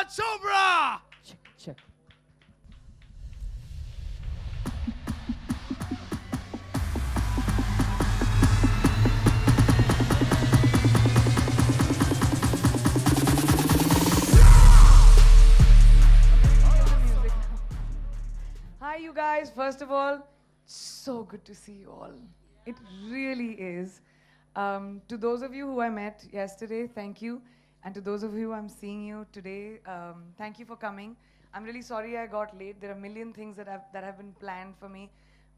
Chopra! Check. Hi, you guys. First of all, so good to see you all. It really is. To those of you who I met yesterday, thank you. And to those of you I'm seeing you today, thank you for coming. I'm really sorry I got late. There are a million things that have been planned for me.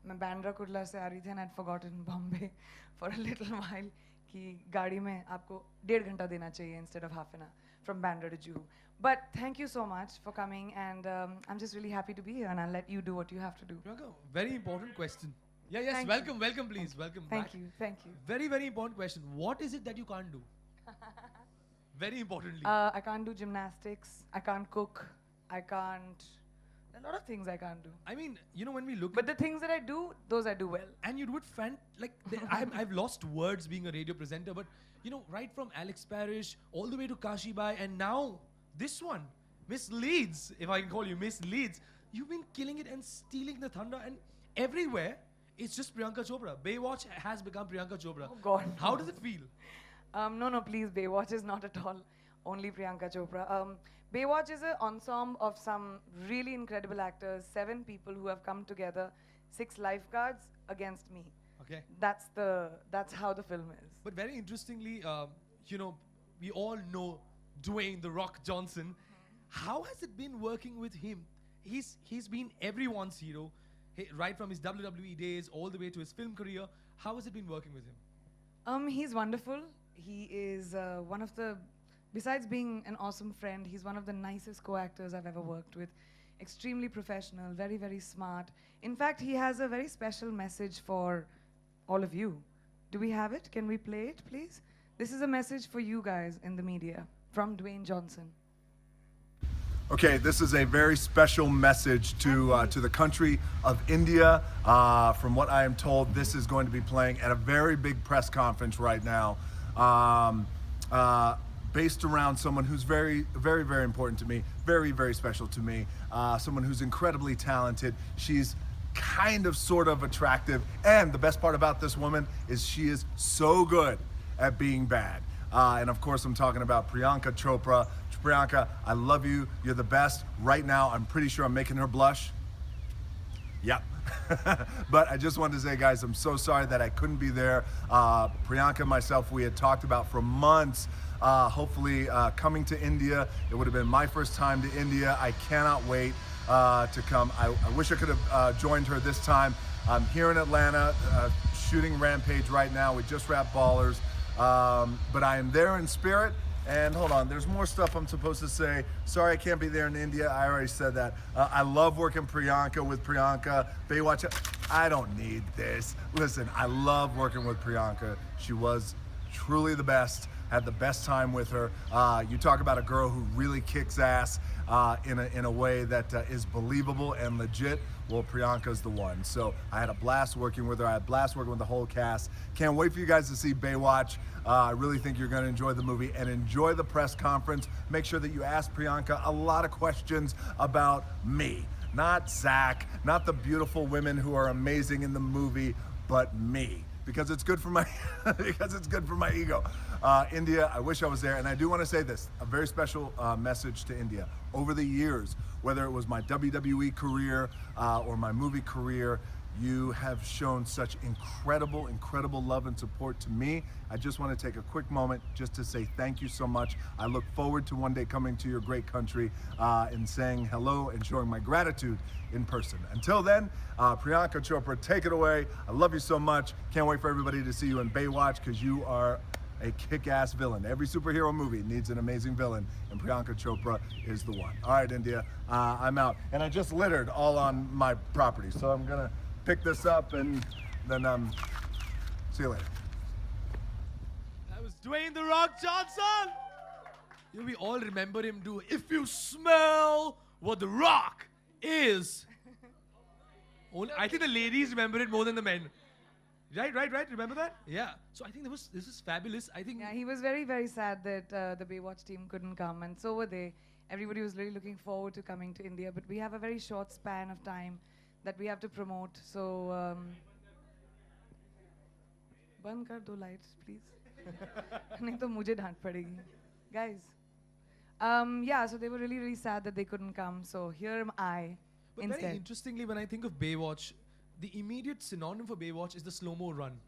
मैं बैंड्रा कुर्ला से आ रही थी and I'd forgotten Bombay for a little while कि गाड़ी में आपको 1.5 घंटा देना चाहिए instead of half an hour from Bandra to Juhu. But thank you so much for coming, and I'm just really happy to be here, and I'll let you do what you have to do. Priyanka, very important question. Yeah, yes, Thank welcome, welcome, please. Welcome Thank back. you, thank you. Very, very important question. What is it that you can't do? Very importantly. I can't do gymnastics, I can't cook, I can't... A lot of things I can't do. I mean, you know, when we look But the things that I do, those I do well. and you do it I've lost words being a radio presenter, but you know, right from Alex Parrish all the way to Kashi Bai, and now this one, Miss Leeds, if I can call you Miss Leeds, you've been killing it and stealing the thunder, and everywhere it's just Priyanka Chopra. Baywatch has become Priyanka Chopra. Oh God. How does it feel? No, please, Baywatch is not at all only Priyanka Chopra. Baywatch is an ensemble of some really incredible actors, 7 people who have come together, 6 lifeguards against me. Okay. That's how the film is. But very interestingly, you know, we all know Dwayne "The Rock" Johnson. How has it been working with him? He's been everyone's hero, right from his WWE days all the way to his film career. How has it been working with him? He's wonderful. He is one of the, besides being an awesome friend, he's one of the nicest co-actors I've ever worked with. Extremely professional, very, very smart. In fact, he has a very special message for all of you. Do we have it? Can we play it, please? This is a message for you guys in the media from Dwayne Johnson. Okay, this is a very special message to the country of India. From what I am told, this is going to be playing at a very big press conference right now, based around someone who's very, very, very important to me, very, very special to me, someone who's incredibly talented. She's kind of, sort of attractive, and the best part about this woman is she is so good at being bad. And of course, I'm talking about Priyanka Chopra. Priyanka, I love you. You're the best. Right now, I'm pretty sure I'm making her blush. Yep. But I just wanted to say, guys, I'm so sorry that I couldn't be there. Priyanka and myself, we had talked about for months, hopefully coming to India. It would have been my first time to India. I cannot wait to come. I wish I could have joined her this time. I'm here in Atlanta, shooting Rampage right now. We just wrapped Ballers. But I am there in spirit. And hold on, there's more stuff I'm supposed to say. Sorry I can't be there in India. I already said that. I love working with Priyanka. Baywatch, I don't need this. Listen, I love working with Priyanka. She was truly the best. Had the best time with her. You talk about a girl who really kicks ass in a way that is believable and legit. Well, Priyanka's the one. So I had a blast working with her. I had a blast working with the whole cast. Can't wait for you guys to see Baywatch. I really think you're going to enjoy the movie and enjoy the press conference. Make sure that you ask Priyanka a lot of questions about me. Not Zach, not the beautiful women who are amazing in the movie, but me. Because it's good for my ego. India, I wish I was there. And I do want to say this, a very special message to India. Over the years, whether it was my WWE career or my movie career, you have shown such incredible, incredible love and support to me. I just want to take a quick moment just to say thank you so much. I look forward to one day coming to your great country and saying hello and showing my gratitude in person. Until then, Priyanka Chopra, take it away. I love you so much. Can't wait for everybody to see you in Baywatch because you are a kick-ass villain. Every superhero movie needs an amazing villain, and Priyanka Chopra is the one. All right, India, I'm out. And I just littered all on my property, so I'm gonna pick this up and then see you later. That was Dwayne "The Rock" Johnson. You know, we all remember him do "If You Smell What the Rock Is." I think the ladies remember it more than the men. Right. Remember that? Yeah. So I think this is fabulous. I think. Yeah, he was very, very sad that the Baywatch team couldn't come, and so were they. everybody was really looking forward to coming to India, but we have a very short span of time that we have to promote. So, बंद कर दो lights, please. नहीं तो मुझे डांट पड़ेगी. Guys. Yeah, so they were really, really sad that they couldn't come. So here am I But instead. very interestingly, when I think of Baywatch, the immediate synonym for Baywatch is the slow-mo run.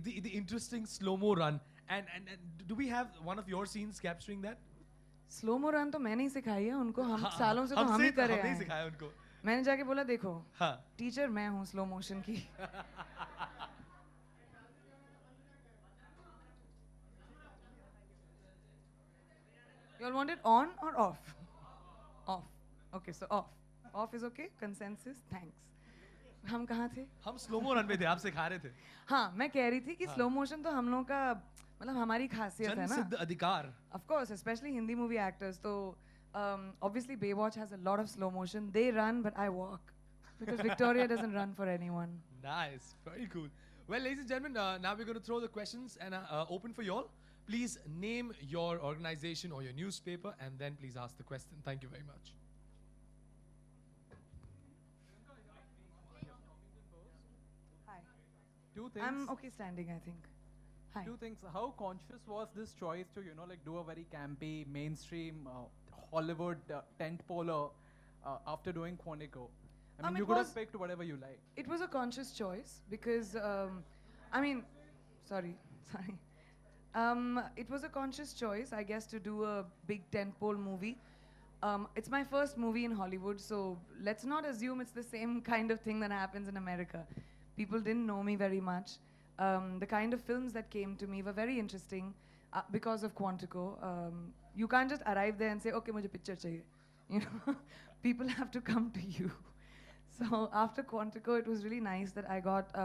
The interesting slow-mo run. And do we have one of your scenes capturing that? Slow mo run तो मैंने ही सिखाई है उनको. हम सालों से तो हम ही कर रहे हमने ही हैं. सिखाया उनको. मैंने जाके बोला देखो हाँ. टीचर मैं हूँ स्लो मोशन की. You all want it on or off? Off. Okay, so off. Off is okay. Consensus. Thanks. हम कहाँ थे? हम slow-mo run पे थे, आप सिखा रहे थे. हाँ, मैं कह रही थी कि स्लो मोशन तो हम लोग का मतलब हमारी खासियत है ना. जन्मसिद्ध अधिकार. Of course, especially Hindi movie actors. So, obviously, Baywatch has a lot of slow motion. They run, but I walk. Because Victoria doesn't run for anyone. Nice, very cool. Well, ladies and gentlemen, now we're going to throw the questions and open for you all. Please name your organization or your newspaper and then please ask the question. Thank you very much. Hi. Two things. I'm okay standing, I think. Hi. Two things. How conscious was this choice to, like do a very campy, mainstream, Hollywood tentpoler after doing Quantico? I mean, you could have picked whatever you like. It was a conscious choice because, I mean, sorry. It was a conscious choice, I guess, to do a big tentpole movie. It's my first movie in Hollywood, so let's not assume it's the same kind of thing that happens in America. People didn't know me very much. The kind of films that came to me were very interesting because of Quantico. You can't just arrive there and say, okay, mujhe picture chahiye. You know, people have to come to you. So after Quantico, it was really nice that I got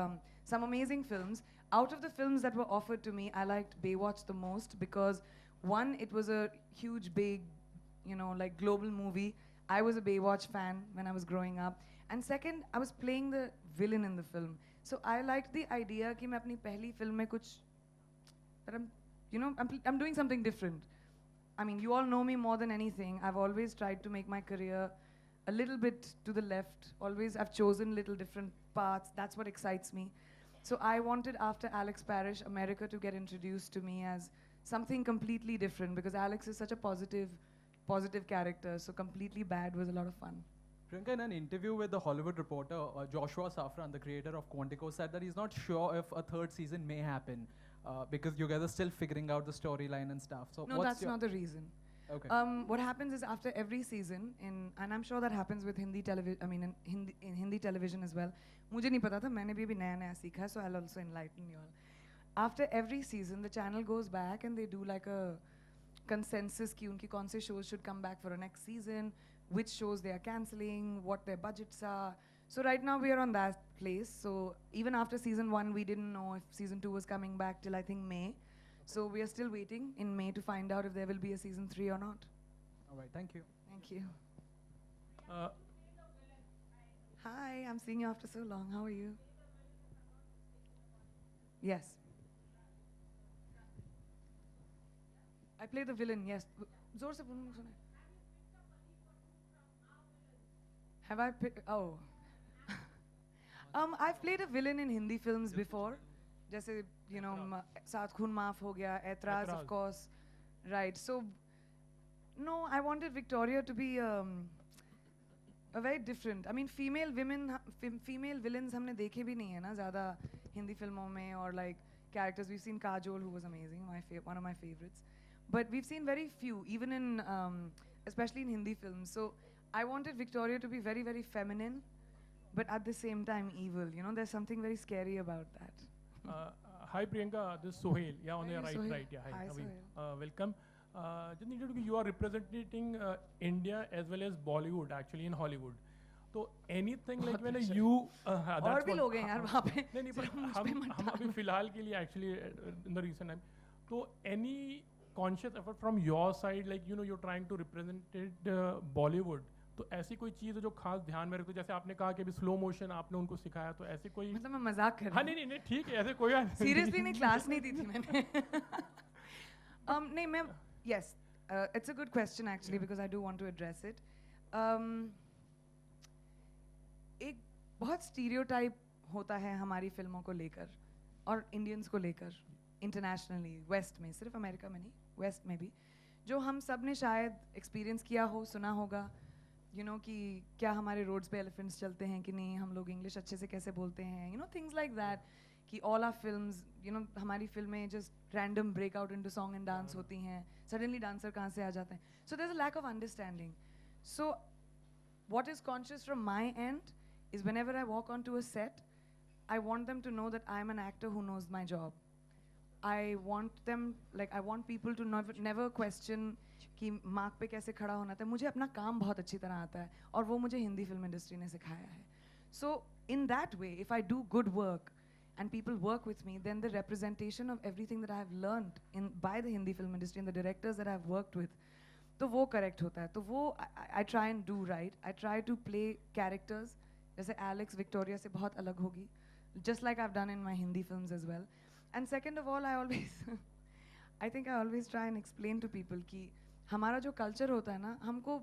some amazing films. Out of the films that were offered to me, I liked Baywatch the most because one, it was a huge, big, like global movie. I was a Baywatch fan when I was growing up. And second, I was playing the villain in the film. So I liked the idea कि मैं अपनी पहली film में कुछ, that I'm doing something different. I mean, you all know me more than anything. I've always tried to make my career a little bit to the left. Always, I've chosen little different paths. That's what excites me. So I wanted, after Alex Parrish, America to get introduced to me as something completely different because Alex is such a positive character. So completely bad was a lot of fun. Priyanka, in an interview with the Hollywood Reporter, Joshua Safran, the creator of Quantico, said that he's not sure if a third season may happen because you guys are still figuring out the storyline and stuff. So No, that's not the reason. Okay. What happens is after every season, and I'm sure that happens with Hindi television. I mean, in Hindi television as well. मुझे नहीं पता था, मैंने भी अभी नया सीखा है, so I'll also enlighten you all. After every season, the channel goes back and they do like a consensus कि उनकी कौन से shows should come back for a next season, which shows they are cancelling, what their budgets are. So right now we are on that place. So even after season 1, we didn't know if season 2 was coming back till I think May. So we are still waiting in May to find out if there will be a season 3 or not. All right, thank you. Thank you. Hi, I'm seeing you after so long. How are you? Yes. I play the villain, yes. जोर से बोलो, सुने. Have I oh. I've played a villain in Hindi films before. जैसे, सात खून माफ हो गया, ऐतराज, of course. Right. So, no, I wanted Victoria to be a very different. I mean, female villains हमने देखे भी नहीं है ना ज़्यादा हिंदी फिल्मों में, or like characters. We've seen Kajol, who was amazing, one of my favorites. But we've seen very few, even in, especially in Hindi films. So I wanted Victoria to be very, very feminine, but at the same time evil. There's something very scary about that. Hi Priyanka, this is Sohail. Yeah, on Hi, your right, Sohail. right. Yeah, Hi, Sohail. Welcome. Just needed to be, you are representing India as well as Bollywood actually in Hollywood. So anything like when you और भी लोग हैं यार वहाँ पे. नहीं पर हम अभी फिलहाल के लिए actually in the recent time. So any conscious effort from your side, like you're trying to represent Bollywood. तो ऐसी कोई चीज़ है जो खास ध्यान में रखते हो, जैसे आपने कहा कि अभी स्लो मोशन आपने उनको सिखाया, तो ऐसी कोई मतलब मैं मजाक कर रही हूँ. हाँ नहीं ठीक है, ऐसे कोई सीरियसली नहीं, क्लास नहीं दी थी मैंने. नहीं मैं yes, It's a good question actually because I do want to address it. एक बहुत स्टीरियोटाइप होता है हमारी फिल्मों को लेकर और इंडियंस को लेकर इंटरनेशनली वेस्ट में, सिर्फ अमेरिका में नहीं, वेस्ट में भी, जो हम सब ने शायद एक्सपीरियंस किया हो, सुना होगा, कि क्या हमारे रोड्स पे एलिफेंट्स चलते हैं कि नहीं, हम लोग इंग्लिश अच्छे से कैसे बोलते हैं, थिंग्स लाइक दैट, कि ऑल आर फिल्म्स, हमारी फिल्में just random break out into song and dance होती हैं, सडनली डांसर कहाँ से आ जाते हैं, so there is a lack of understanding. So what is conscious from my end is whenever I walk onto a set, I want them to know that I'm an actor who knows my job. I want people to never question कि mark पे कैसे खड़ा होना था. मुझे अपना काम बहुत अच्छी तरह आता है और वो मुझे हिंदी फिल्म इंडस्ट्री ने सिखाया है. So in that way, if I do good work and people work with me, then the representation of everything that I have learned by the Hindi film industry and the directors that I have worked with, तो वो correct होता है. तो वो I try and do right. I try to play characters, जैसे Alex Victoria से बहुत अलग होगी, just like I have done in my Hindi films as well. And second of all, I think I always try and explain to people कि हमारा जो culture होता है ना, हमको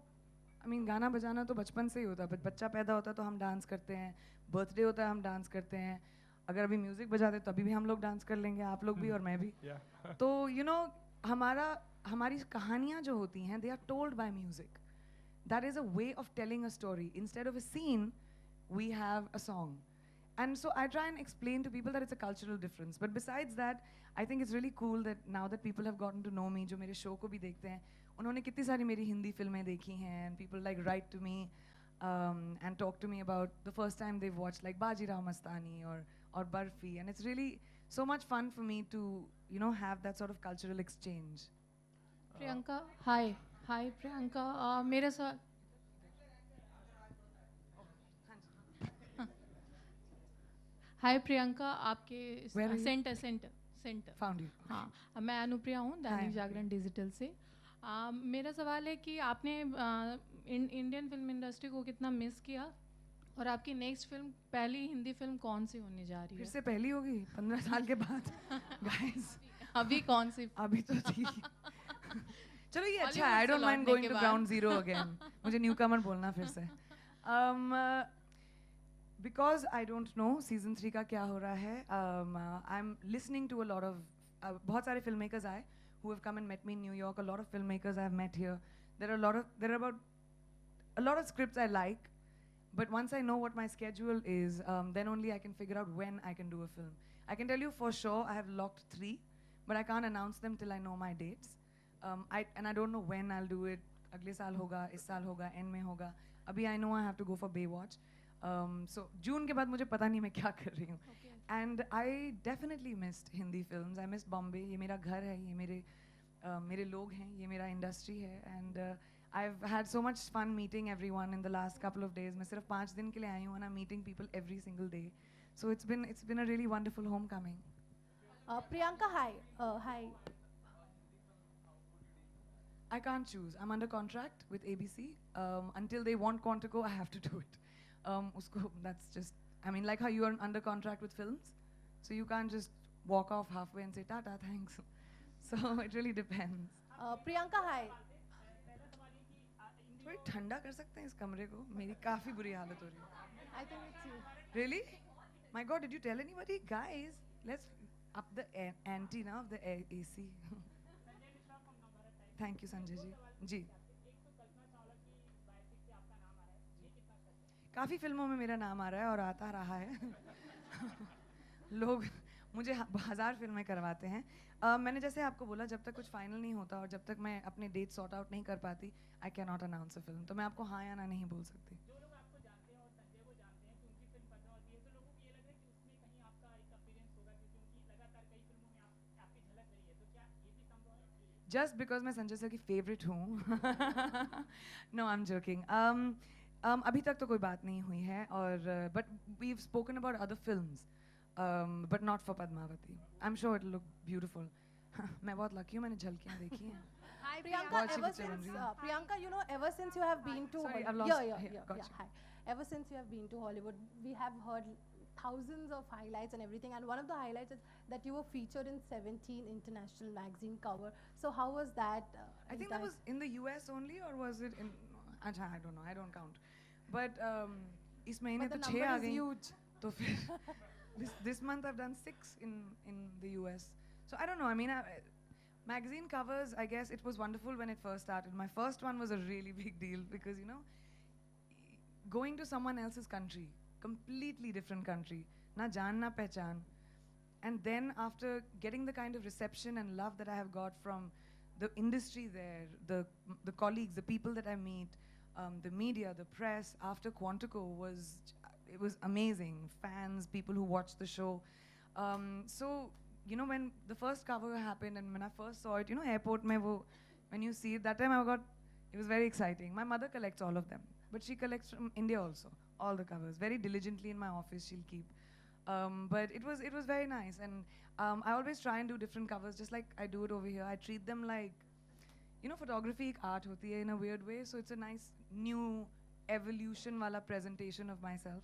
गाना बजाना तो बचपन से ही होता है. बच्चा पैदा होता है तो हम डांस करते हैं, बर्थडे होता है हम डांस करते हैं, अगर अभी म्यूज़िक बजाते तभी भी हम लोग डांस कर लेंगे, आप लोग भी और मैं भी. तो हमारी कहानियाँ जो होती हैं, they are told by music. That is a way of telling a story. Instead of a scene we have a song. And so I try and explain to people that it's a cultural difference. But besides that, I think it's really cool that now that people have gotten to know me, जो मेरे show को भी देखते हैं, उन्होंने कितनी सारी मेरी हिंदी फिल्में देखी हैं, and people like write to me and talk to me about the first time they've watched like Baji Rao Mastani or Barfi, and it's really so much fun for me to have that sort of cultural exchange. Priyanka, हाय प्रियंका, मेरा सवाल. हाय प्रियंका, आपके centre Found you. हाँ, मैं अनुप्रिया हूँ, Dainik Jagran digital से. मेरा सवाल है कि आपने इंडियन फिल्म इंडस्ट्री को कितना मिस किया, और आपकी नेक्स्ट फिल्म, पहली हिंदी फिल्म कौन सी होने जा रही है? फिर से पहली होगी 15 साल के बाद. Guys, अभी कौन सी? अभी तो थी. चलो ये अच्छा है. I don't mind going to ground zero again. मुझे न्यूकमर बोलना फिर से. Because I don't know season 3 का क्या हो रहा है. I'm listening to a lot of बहुत सारे filmmakers आए who have come and met me in New York. A lot of filmmakers I have met here. There are about a lot of scripts I like, but once I know what my schedule is, then only I can figure out when I can do a film. I can tell you for sure I have locked 3, but I can't announce them till I know my dates. I don't know when I'll do it. अगले साल होगा, इस साल होगा, end में होगा. अभी I know I have to go for Baywatch. So June के बाद मुझे पता नहीं मैं क्या कर रही हूँ. And I definitely missed Hindi films. I missed Bombay. ये मेरा घर है, ये मेरे लोग हैं, ये मेरा industry है. And I've had so much fun meeting everyone in the last couple of days. मैं सिर्फ 5 दिन के लिए आई हूँ, and I'm meeting people every single day. So it's been a really wonderful homecoming. Priyanka, hi. I can't choose. I'm under contract with ABC. Until they want Quantico, I have to do it. That's just, like how you are under contract with films. So you can't just walk off halfway and say, Tata, thanks. So it really depends. Priyanka, hi. थोड़ी ठंडा कर सकते हैं इस कमरे को? मेरी काफी बुरी हालत हो रही है. I think it's you. Really? My God, did you tell anybody? Guys, let's up the ante now of the AC. Thank you, Sanjay ji. जी. काफ़ी फिल्मों में मेरा नाम आ रहा है और आता रहा है. लोग मुझे 1000 फिल्में करवाते हैं. मैंने जैसे आपको बोला, जब तक कुछ फाइनल नहीं होता और जब तक मैं अपने डेट सॉर्ट आउट नहीं कर पाती, I can not announce a film. तो मैं आपको हाँ या ना नहीं बोल सकती. Just because मैं संजय सर की फेवरेट हूँ. No, I'm joking. अभी तक तो कोई बात नहीं हुई है, और but we've spoken about other films, but not for Padmavati. I'm sure it'll look beautiful. मैं बहुत lucky हूँ, मैंने झलकियाँ देखी हैं. Hi, Priyanka, ever since you have been to Sorry, I've Hollywood. lost. Yeah, Gotcha. hi. Ever since you have been to Hollywood, we have heard thousands of highlights and everything. And one of the highlights is that you were featured in 17 international magazine cover. So how was that? I think that was in the US only, or was it in? Acha, I don't know. I don't count. But इस महीने तो 6 आ गई. Huge. तो फिर this month I've done 6 in the US. So I don't know. I mean, magazine covers, I guess it was wonderful when it first started. My first one was a really big deal because, you know, going to someone else's country, completely different country, na jaan na pehchan, and then after getting the kind of reception and love that I have got from the industry there, the colleagues, the people that I meet, the media, the press, after Quantico it was amazing. Fans, people who watched the show. So, you know, when the first cover happened and when I first saw it, you know, airport mein when you see it, that time it was very exciting. My mother collects all of them, but she collects from India also, all the covers. Very diligently in my office, she'll keep. But it was very nice, and I always try and do different covers, just like I do it over here. I treat them like, you know, photography ek art hoti hai in a weird way, so it's a nice new evolution wala presentation of myself.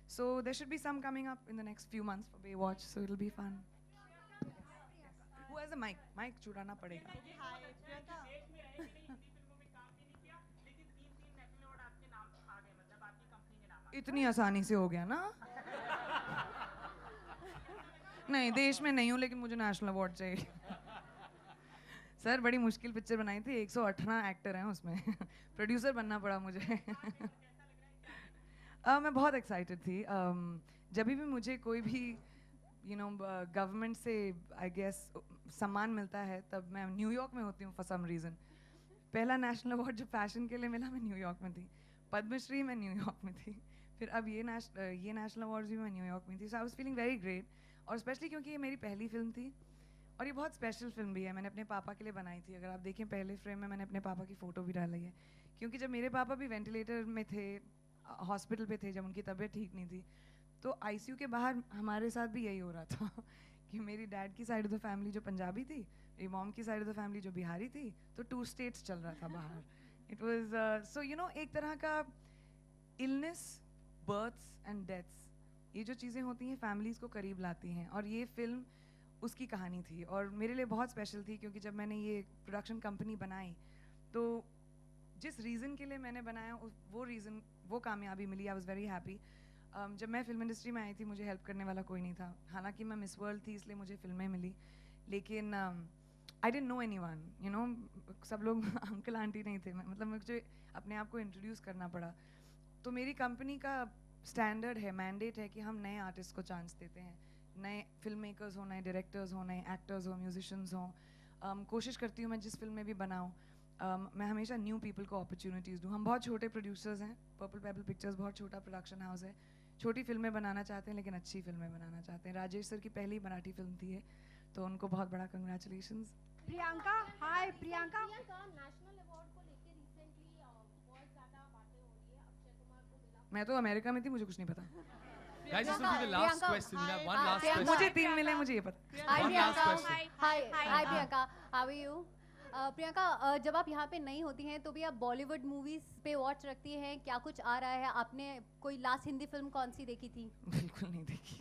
So there should be some coming up in the next few months for Baywatch, so it'll be fun. Who has a mic? Mic chudana padega. Hi, Priyanka. इतनी आसानी से हो गया ना? नहीं, देश में नहीं हूँ, लेकिन मुझे नेशनल अवार्ड चाहिए. सर, बड़ी मुश्किल पिक्चर बनाई थी, 118 एक्टर हैं उसमें. प्रोड्यूसर बनना पड़ा मुझे. मैं बहुत एक्साइटेड थी. जब भी मुझे कोई भी गवर्नमेंट से आई गेस सम्मान मिलता है, तब मैं न्यूयॉर्क में होती हूँ फॉर सम रीज़न. पहला नेशनल अवार्ड जो फैशन के लिए मिला, मैं न्यूयॉर्क में थी. पद्मश्री मैं न्यूयॉर्क में थी. फिर अब ये नेशनल अवार्ड्स भी मैं न्यूयॉर्क में थी. So I was feeling very great. और स्पेशली क्योंकि ये मेरी पहली फिल्म थी और ये बहुत स्पेशल फिल्म भी है. मैंने अपने पापा के लिए बनाई थी. अगर आप देखें पहले फ्रेम में मैंने अपने पापा की फ़ोटो भी डाली है, क्योंकि जब मेरे पापा भी वेंटिलेटर में थे, हॉस्पिटल पे थे, जब उनकी तबीयत ठीक नहीं थी, तो आईसीयू के बाहर हमारे साथ भी यही हो रहा था कि मेरी डैड की साइड ऑफ द फैमिली जो पंजाबी थी, मेरी मॉम की साइड ऑफ द फैमिली जो बिहारी थी, तो 2 स्टेट्स चल रहा था बाहर. It was so you know, एक तरह का इलनेस, बर्थ्स एंड डेथ्स, ये जो चीज़ें होती हैं फैमिलीज़ को करीब लाती हैं, और ये फिल्म उसकी कहानी थी. और मेरे लिए बहुत स्पेशल थी क्योंकि जब मैंने ये प्रोडक्शन कंपनी बनाई, तो जिस रीज़न के लिए मैंने बनाया वो कामयाबी मिली. I was very happy. जब मैं फिल्म इंडस्ट्री में आई थी, मुझे हेल्प करने वाला कोई नहीं था. हालांकि मैं मिस वर्ल्ड थी, इसलिए मुझे फिल्में मिली, लेकिन I didn't know anyone. You know, सब लोग अंकल आंटी नहीं थे. मतलब मुझे अपने आप को इंट्रोड्यूस करना पड़ा. तो मेरी कंपनी का स्टैंडर्ड है, मैंडेट है कि हम नए आर्टिस्ट को चांस देते हैं. नए फिल्म मेकर्स हो, नए डायरेक्टर्स हो, नए एक्टर्स हो, म्यूजिशियंस हो. कोशिश करती हूँ मैं जिस फिल्म में भी बनाऊँ, मैं हमेशा न्यू पीपल को अपॉर्चुनिटीज़ दूँ. हम बहुत छोटे प्रोड्यूसर्स हैं. पर्पल पेबल पिक्चर्स बहुत छोटा प्रोडक्शन हाउस है. छोटी फिल्में बनाना चाहते हैं, लेकिन अच्छी फिल्में बनाना चाहते हैं. राजेश सर की पहली मराठी फिल्म थी ये, तो उनको बहुत बड़ा कंग्रेचुलेशंस. प्रियंका, हाय प्रियंका. नेशनल अवार्ड को लेकर रिसेंटली बहुत ज्यादा बातें हो रही है. अक्षय कुमार को मिला. मैं तो अमेरिका में थी, मुझे कुछ नहीं पता. Guys, this will be the last question. We have one last question. मुझे 3 मिले, मुझे ये पता. Hi One last Priyanka. question. Hi Priyanka. How are you? Priyanka, जब आप यहाँ पे नहीं होती हैं तो भी आप बॉलीवुड मूवीज पे वॉच रखती हैं. क्या कुछ आ रहा है? आपने कोई लास्ट हिंदी फिल्म कौन सी देखी थी? बिल्कुल नहीं देखी.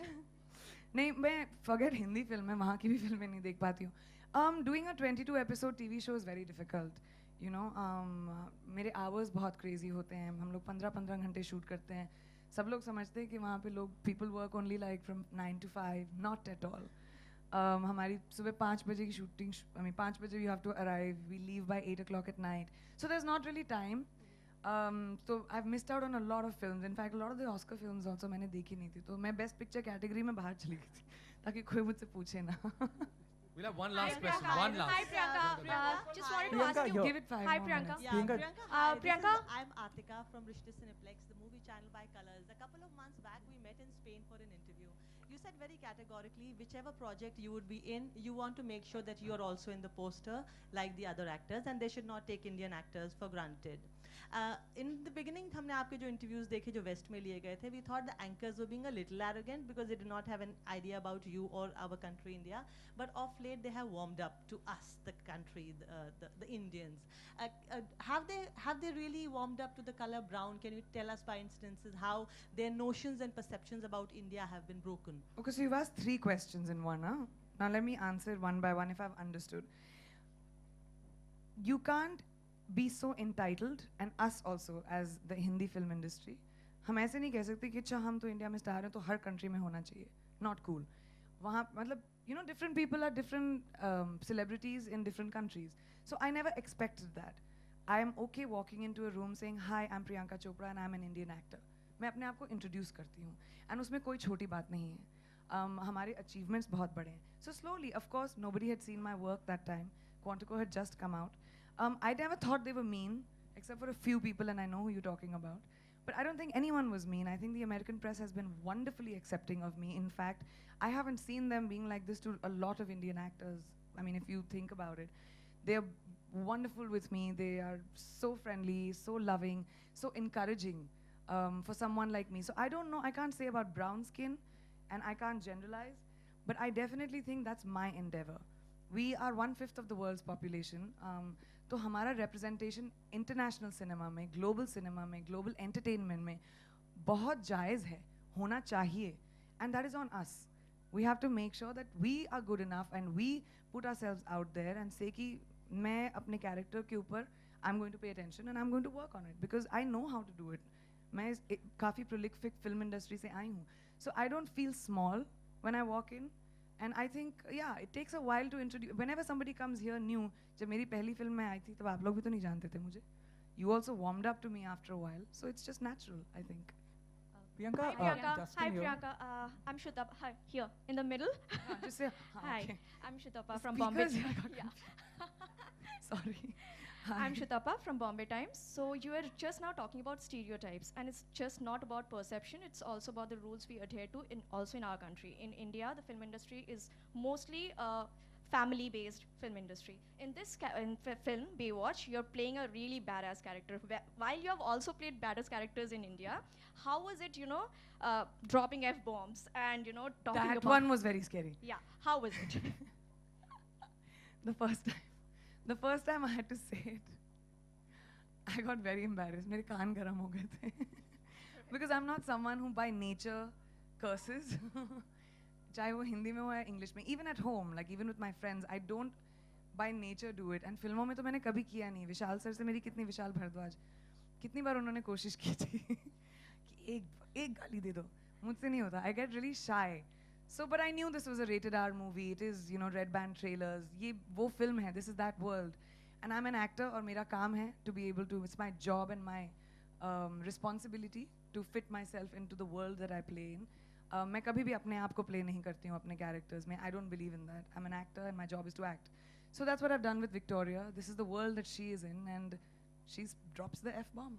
नहीं, मैं फॉरगेट हिंदी फिल्म है, वहाँ की भी फिल्में नहीं देख पाती हूँ. Doing a 22 episode TV show is very difficult. You know, मेरे आवर्स बहुत क्रेजी होते हैं. हम लोग 15-15 घंटे शूट करते हैं. सब लोग समझते हैं कि वहाँ पे लोग people work only like from 9 to 5. Not at all. हमारी सुबह 5 बजे की शूटिंग, 5 बजे you have to arrive, we leave by 8 o'clock at night. So there's not really time. So I've missed out on a lot of films. In fact, a lot of the Oscar films also मैंने देखी नहीं थी. तो मैं best picture category में बाहर चली गई थी, ताकि कोई मुझसे पूछे ना. We'll have one last question. One last. Hi Priyanka. Just wanted to ask you. Give it 5 Hi more Priyanka. minutes. Yeah, Priyanka, hi. Priyanka? I'm Atika from Rishta Cineplex, the movie channel by Colors. A couple of months back, we met in Spain for an interview. You said very categorically, whichever project you would be in, you want to make sure that you are also in the poster like the other actors, and they should not take Indian actors for granted. In the beginning, हमने आपके जो interviews देखे जो West में लिए गए थे, we thought the anchors were being a little arrogant because they did not have an idea about you or our country, India. But of late, they have warmed up to us, the country, the Indians. Have they really warmed up to the color brown? Can you tell us, by instances, how their notions and perceptions about India have been broken? Okay, so you've asked 3 questions in one, huh? Now let me answer one by one if I've understood. You can't be so entitled, and us also as the Hindi film industry. हम ऐसे नहीं कह सकते कि अच्छा हम तो India में स्टार हैं तो हर कंट्री में होना चाहिए. Not cool. वहाँ मतलब you know different people are different celebrities in different countries. So I never expected that. I am okay walking into a room saying hi, I'm Priyanka Chopra and I'm an Indian actor. मैं अपने आप को introduce करती हूँ and उसमें कोई छोटी बात नहीं है. हमारे achievements बहुत बड़े हैं. So slowly, of course, nobody had seen my work that time. Quantico had just come out. I never thought they were mean, except for a few people, and I know who you're talking about. But I don't think anyone was mean. I think the American press has been wonderfully accepting of me. In fact, I haven't seen them being like this to a lot of Indian actors. I mean, if you think about it, they're wonderful with me. They are so friendly, so loving, so encouraging for someone like me. So I don't know, I can't say about brown skin, and I can't generalize, but I definitely think that's my endeavor. We are 1/5 of the world's population. तो हमारा representation international cinema में, global cinema में, global entertainment में बहुत जायज़ है, होना चाहिए, and that is on us. We have to make sure that we are good enough and we put ourselves out there and say कि मैं अपने character के ऊपर I'm going to pay attention and I'm going to work on it because I know how to do it. मैं काफ़ी prolific film industry से आई हूँ, so I don't feel small when I walk in. And I think, yeah, it takes a while to introduce. Whenever somebody comes here new, जब मेरी पहली film में आई थी तब आप लोग भी तो नहीं जानते थे मुझे. You also warmed up to me after a while, so it's just natural, I think. Priyanka, Hi Priyanka. Justin Hi here. Priyanka. I'm Shutapa. Hi, here in the middle. Just say Hi, okay. I'm Shutapa from Speakers, Bombay. I got Yeah. Sorry. I'm Shutapa from Bombay Times. So you were just now talking about stereotypes, and it's just not about perception. It's also about the rules we adhere to, also in our country. In India, the film industry is mostly a family-based film industry. In this film, Baywatch, you're playing a really badass character. While you have also played badass characters in India, how was it, dropping F-bombs and, talking about... That one was very scary. Yeah, how was it? The first time I had to say it, I got very embarrassed. मेरे कान गरम हो गए थे. Because I'm not someone who by nature curses. चाहे वो हिंदी में हो या इंग्लिश में. Even at home, like even with my friends, I don't by nature do it. And फिल्मों में तो मैंने कभी किया नहीं. विशाल सर से मेरी कितनी विशाल भारद्वाज, कितनी बार उन्होंने कोशिश की थी कि एक गाली दे दो. मुझसे नहीं होता. I get really shy. So, but I knew this was a rated R movie. It is, red band trailers. ये वो film है. This is that world. And I'm an actor और मेरा काम है to be able to, it's my job and my responsibility to fit myself into the world that I play in. मैं कभी भी अपने आप को play नहीं करती हूँ अपने characters में. I don't believe in that. I'm an actor and my job is to act. So that's what I've done with Victoria. This is the world that she is in and she drops the F-bomb.